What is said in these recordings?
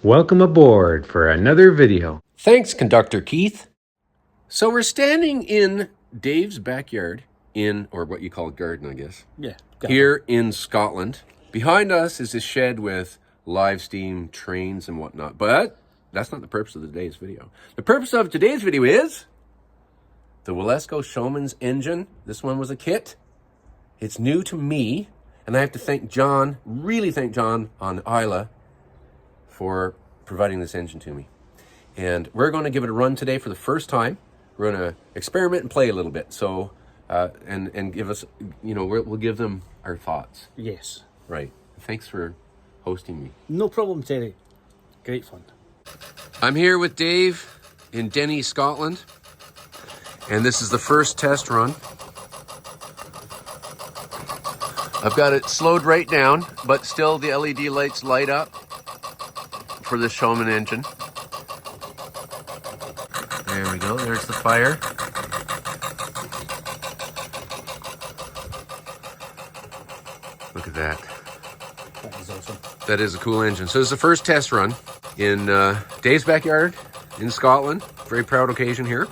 Welcome aboard for another video. Thanks, Conductor Keith. So we're standing in Dave's backyard or what you call a garden, I guess. Yeah. Here in Scotland. Behind us is a shed with live steam trains and whatnot. But that's not the purpose of today's video. The purpose of today's video is the Wilesco Showman's engine. This one was a kit. It's new to me. And I have to thank John, really thank John on Isla for providing this engine to me. And we're going to give it a run today for the first time. We're going to experiment and play a little bit. So, and give us, we'll give them our thoughts. Yes. Right. Thanks for hosting me. No problem, Terry. Great fun. I'm here with Dave in Denny, Scotland. And this is the first test run. I've got it slowed right down, but still the LED lights light up for the Showman engine. There we go, there's the fire. Look at that. That is awesome. That is a cool engine. So this is the first test run in Dave's backyard in Scotland. Very proud occasion here.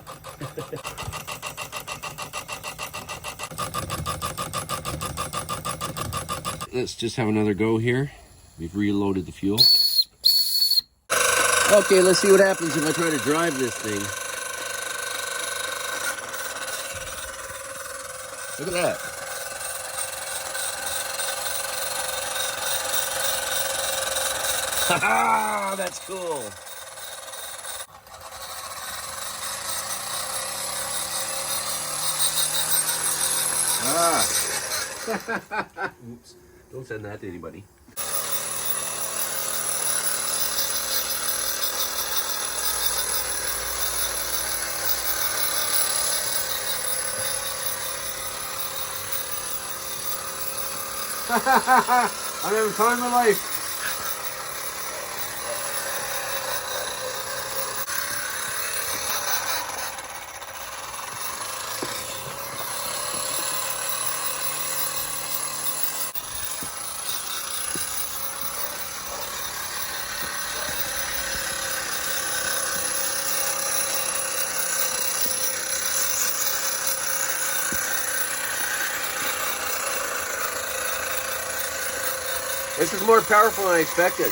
Let's just have another go here. We've reloaded the fuel. Okay, let's see what happens if I try to drive this thing. Look at that. Ha-ha! That's cool. Ah. Oops. Don't send that to anybody. I'm having fun in my life. This is more powerful than I expected.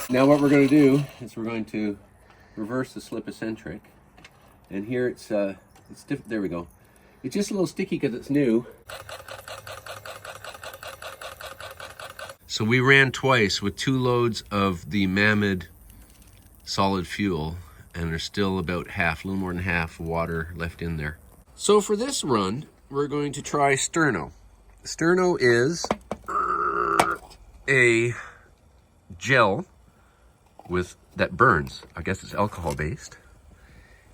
Now what we're going to do is we're going to reverse the slip eccentric, and here it's different. There we go. It's just a little sticky because it's new. So we ran twice with 2 loads of the Mammoth solid fuel, and there's still about half, a little more than half water left in there. So for this run, we're going to try Sterno. Sterno is a gel that burns. I guess it's alcohol based.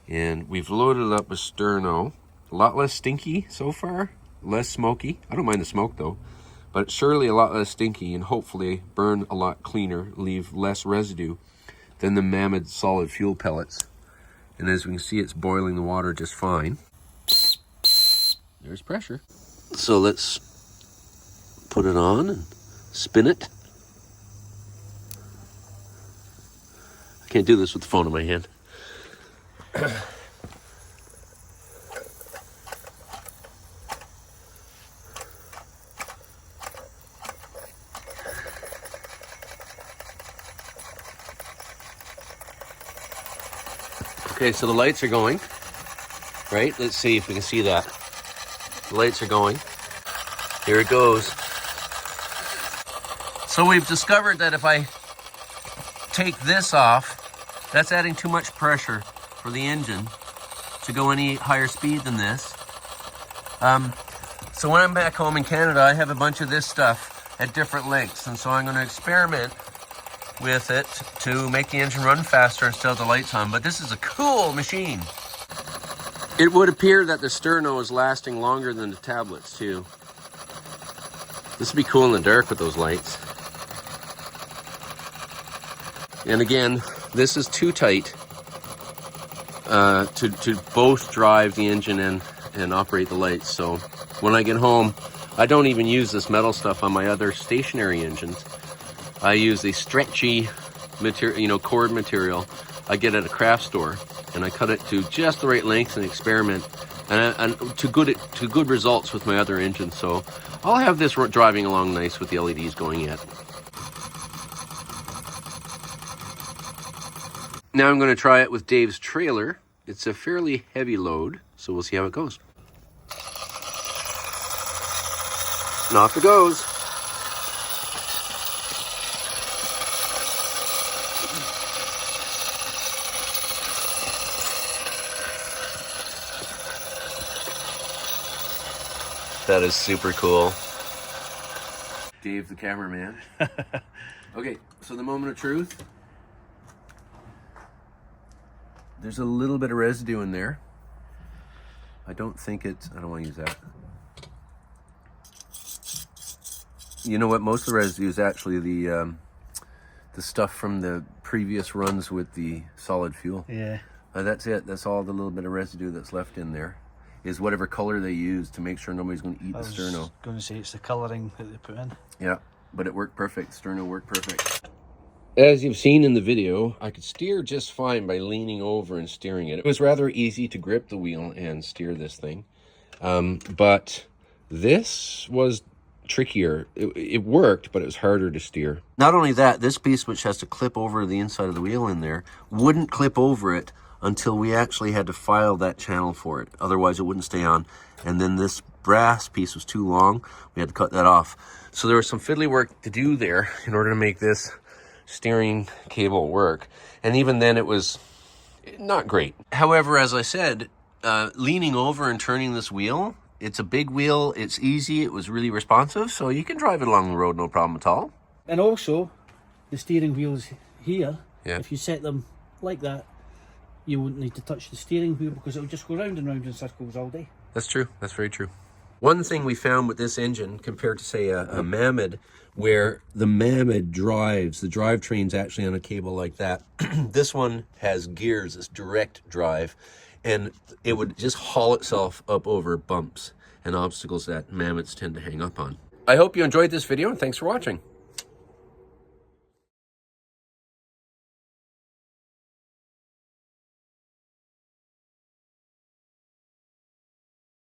And we've loaded it up with Sterno. A lot less stinky so far, less smoky. I don't mind the smoke though, but surely a lot less stinky and hopefully burn a lot cleaner, leave less residue than the Mammoth solid fuel pellets. And as we can see, it's boiling the water just fine. There's pressure. So let's put it on and spin it. Can't do this with the phone in my hand. Okay, so the lights are going, right? Let's see if we can see that. The lights are going. Here it goes. So we've discovered that if I take this off, that's adding too much pressure for the engine to go any higher speed than this. So when I'm back home in Canada, I have a bunch of this stuff at different lengths. And so I'm going to experiment with it to make the engine run faster and still have the lights on. But this is a cool machine. It would appear that the Sterno is lasting longer than the tablets too. This would be cool in the dark with those lights. And again, this is too tight to both drive the engine and operate the lights. So when I get home, I don't even use this metal stuff on my other stationary engines. I use a stretchy material, you know, cord material I get at a craft store, and I cut it to just the right length and experiment, and to good results with my other engines. So I'll have this driving along nice with the LEDs going yet. Now I'm going to try it with Dave's trailer. It's a fairly heavy load, so we'll see how it goes. And off it goes. That is super cool. Dave the cameraman. Okay, so the moment of truth. There's a little bit of residue in there. I don't want to use that. You know what? Most of the residue is actually the stuff from the previous runs with the solid fuel. Yeah. That's it. That's all the little bit of residue that's left in there. Is whatever color they use to make sure nobody's going to eat the Sterno. I was going to say it's the colouring that they put in. Yeah, but it worked perfect. Sterno worked perfect. As you've seen in the video, I could steer just fine by leaning over and steering it. It was rather easy to grip the wheel and steer this thing. But this was trickier. It worked, but it was harder to steer. Not only that, this piece, which has to clip over the inside of the wheel in there, wouldn't clip over it until we actually had to file that channel for it. Otherwise, it wouldn't stay on. And then this brass piece was too long. We had to cut that off. So there was some fiddly work to do there in order to make this steering cable work, and even then it was not great. However, as I said, leaning over and turning this wheel, it's a big wheel, it's easy, it was really responsive, so you can drive it along the road no problem at all. And also, the steering wheels here, Yeah. if you set them like that, you wouldn't need to touch the steering wheel because it will just go round and round in circles all day. That's true, that's very true. One thing we found with this engine compared to, say, a Mammoth, where the Mammoth drives, the drivetrain's actually on a cable like that. This one has gears, it's direct drive, and it would just haul itself up over bumps and obstacles that Mammoths tend to hang up on. I hope you enjoyed this video, and thanks for watching.